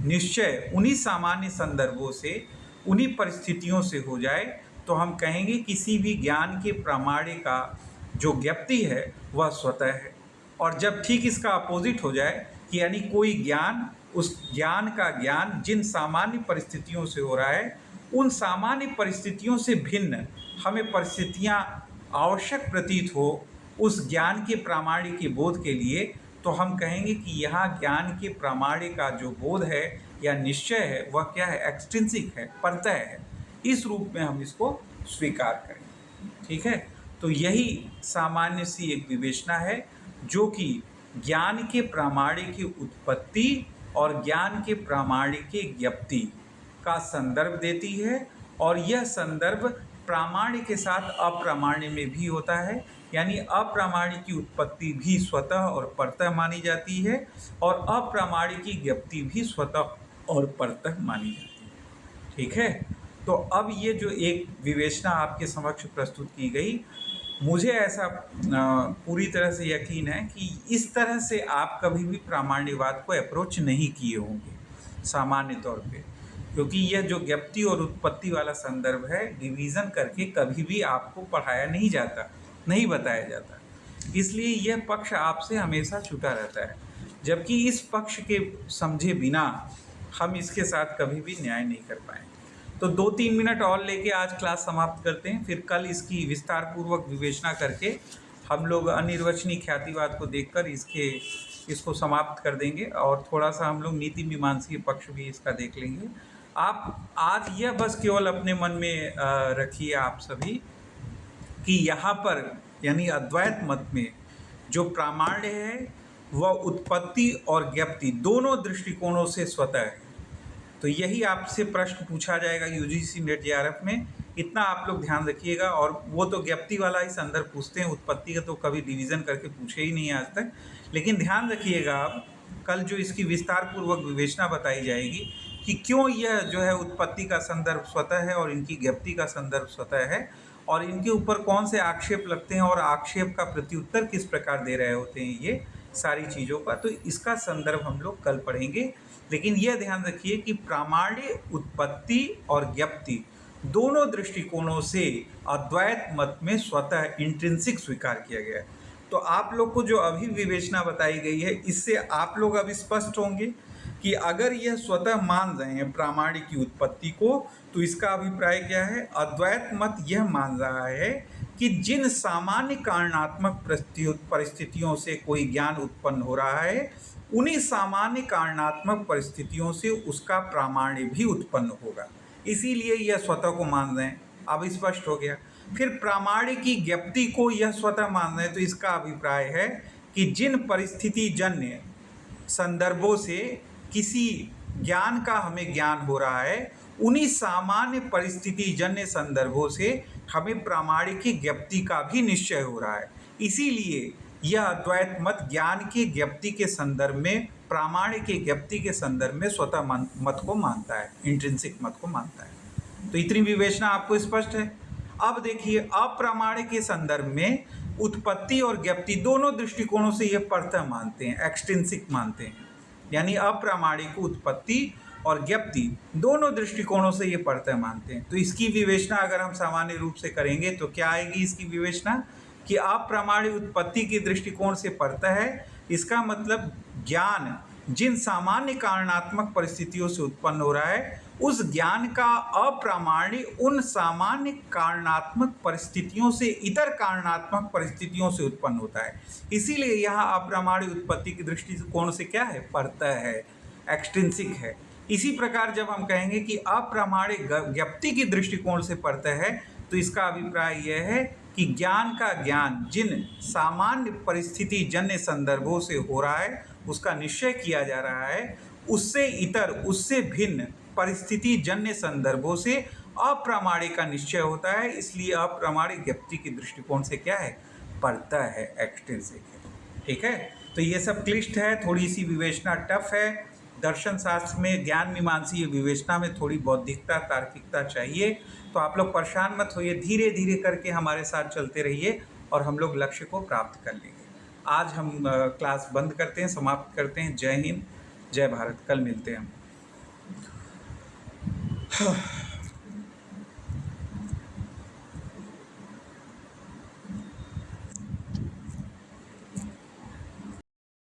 निश्चय उन्हीं सामान्य संदर्भों से, उन्हीं परिस्थितियों से हो जाए, तो हम कहेंगे किसी भी ज्ञान के प्रामाण्य का जो ज्ञप्ति है वह स्वतः है। और जब ठीक इसका अपोजिट हो जाए कि यानी कोई ज्ञान, उस ज्ञान का ज्ञान जिन सामान्य परिस्थितियों से हो रहा है, उन सामान्य परिस्थितियों से भिन्न हमें परिस्थितियाँ आवश्यक प्रतीत हो उस ज्ञान के प्रामाण्य के बोध के लिए, तो हम कहेंगे कि यहाँ ज्ञान के प्रामाण्य का जो बोध है या निश्चय है वह क्या है? एक्सट्रिंसिक है, परतः है। इस रूप में हम इसको स्वीकार करें। ठीक है, तो यही सामान्य सी एक विवेचना है जो कि ज्ञान के प्रामाण्य की उत्पत्ति और ज्ञान के प्रामाण्य के ज्ञप्ति का संदर्भ देती है। और यह संदर्भ प्रामाण्य के साथ अप्रामाण्य में भी होता है, यानी अप्रामाणिक की उत्पत्ति भी स्वतः और परतः मानी जाती है और अप्रामाणिक की ज्ञप्ति भी स्वतः और परतः मानी जाती है। ठीक है, तो अब ये जो एक विवेचना आपके समक्ष प्रस्तुत की गई, मुझे ऐसा पूरी तरह से यकीन है कि इस तरह से आप कभी भी प्रामाण्यवाद को अप्रोच नहीं किए होंगे सामान्य तौर पे, क्योंकि यह जो ज्ञप्ति और उत्पत्ति वाला संदर्भ है, डिवीज़न करके कभी भी आपको पढ़ाया नहीं जाता, नहीं बताया जाता, इसलिए यह पक्ष आपसे हमेशा छूटा रहता है, जबकि इस पक्ष के समझे बिना हम इसके साथ कभी भी न्याय नहीं कर पाएंगे। तो 2-3 मिनट और लेके आज क्लास समाप्त करते हैं, फिर कल इसकी विस्तार पूर्वक विवेचना करके हम लोग अनिर्वचनीय ख्यातिवाद को देखकर इसको समाप्त कर देंगे और थोड़ा सा हम लोग नीति मीमांसीय पक्ष भी इसका देख लेंगे। आप आज यह बस केवल अपने मन में रखिए आप सभी कि यहाँ पर यानी अद्वैत मत में जो प्रामाण्य है वह उत्पत्ति और ज्ञप्ति दोनों दृष्टिकोणों से स्वतः है। तो यही आपसे प्रश्न पूछा जाएगा यूजीसी नेट जेआरएफ में, इतना आप लोग ध्यान रखिएगा। और वो तो ज्ञप्ति वाला ही संदर्भ पूछते हैं, उत्पत्ति का तो कभी डिवीज़न करके पूछे ही नहीं आज तक। लेकिन ध्यान रखिएगा, आप कल जो इसकी विस्तार पूर्वक विवेचना बताई जाएगी कि क्यों यह जो है उत्पत्ति का संदर्भ स्वतः है और इनकी ज्ञप्ति का संदर्भ स्वतः है, और इनके ऊपर कौन से आक्षेप लगते हैं और आक्षेप का प्रत्युत्तर किस प्रकार दे रहे होते हैं, ये सारी चीज़ों का तो इसका संदर्भ हम लोग कल पढ़ेंगे। लेकिन यह ध्यान रखिए कि प्रामाण्य, उत्पत्ति और ज्ञप्ति दोनों दृष्टिकोणों से अद्वैत मत में स्वतः इंट्रिंसिक स्वीकार किया गया है। तो आप लोग को जो अभी विवेचना बताई गई है, इससे आप लोग अब स्पष्ट होंगे कि अगर यह स्वतः मान रहे हैं प्रामाण्य की उत्पत्ति को, तो इसका अभिप्राय क्या है। अद्वैत मत यह मान रहा है कि जिन सामान्य कारणात्मक परिस्थितियों से कोई ज्ञान उत्पन्न हो रहा है, उन्हीं सामान्य कारणात्मक परिस्थितियों से उसका प्रामाण्य भी उत्पन्न होगा, इसीलिए यह स्वतः को मान रहे हैं। अब स्पष्ट हो गया। फिर प्रामाण्य की ज्ञप्ति को यह स्वतः मान रहे हैं, तो इसका अभिप्राय है कि जिन परिस्थिति जन्य संदर्भों से किसी ज्ञान का हमें ज्ञान हो रहा है, उन्हीं सामान्य परिस्थिति जन्य संदर्भों से हमें प्रामाण्य की ज्ञप्ति का भी निश्चय हो रहा है। इसीलिए यह अद्वैत मत ज्ञान की ज्ञप्ति के संदर्भ में, प्रामाण्य की ज्ञप्ति के संदर्भ में स्वतः मत को मानता है, इंट्रिंसिक मत को मानता है। तो इतनी विवेचना आपको स्पष्ट है। अब देखिए, अप्रामाण्य के संदर्भ में उत्पत्ति और ज्ञप्ति दोनों दृष्टिकोणों से यह परतः मानते हैं, एक्सट्रिंसिक मानते हैं। यानी अप्रामाण्य को उत्पत्ति और ज्ञप्ति दोनों दृष्टिकोणों से ये परतः मानते हैं। तो इसकी विवेचना अगर हम सामान्य रूप से करेंगे तो क्या आएगी इसकी विवेचना कि अप्रामाण्य उत्पत्ति के दृष्टिकोण से परतः है। इसका मतलब ज्ञान जिन सामान्य कारणात्मक परिस्थितियों से उत्पन्न हो रहा है, उस ज्ञान का अप्रामाण्य उन सामान्य कारणात्मक परिस्थितियों से इतर कारणात्मक परिस्थितियों से उत्पन्न होता है। इसीलिए यहाँ अप्रामाण्य उत्पत्ति की दृष्टिकोण से क्या है, परतः है, एक्सट्रिंसिक है। इसी प्रकार जब हम कहेंगे कि अप्रामाण्य ज्ञप्ति की दृष्टिकोण से परतः है, तो इसका अभिप्राय यह है कि ज्ञान का ज्ञान जिन सामान्य परिस्थिति जन्य संदर्भों से हो रहा है, उसका निश्चय किया जा रहा है, उससे इतर, उससे भिन्न परिस्थिति जन्य संदर्भों से अप्रामाण्य का निश्चय होता है। इसलिए अप्रामाण्य ज्ञप्ति की दृष्टिकोण से क्या है, परतः है, एक्सट्रिंसिक है। ठीक है, तो ये सब क्लिष्ट है, थोड़ी सी विवेचना टफ है। दर्शन शास्त्र में, ज्ञान मीमांसीय विवेचना में थोड़ी बौद्धिकता, तार्किकता चाहिए। तो आप लोग परेशान मत होइए, धीरे धीरे करके हमारे साथ चलते रहिए और हम लोग लक्ष्य को प्राप्त कर लेंगे। आज हम क्लास बंद करते हैं, समाप्त करते हैं। जय हिंद, जय भारत। कल मिलते हैं हम।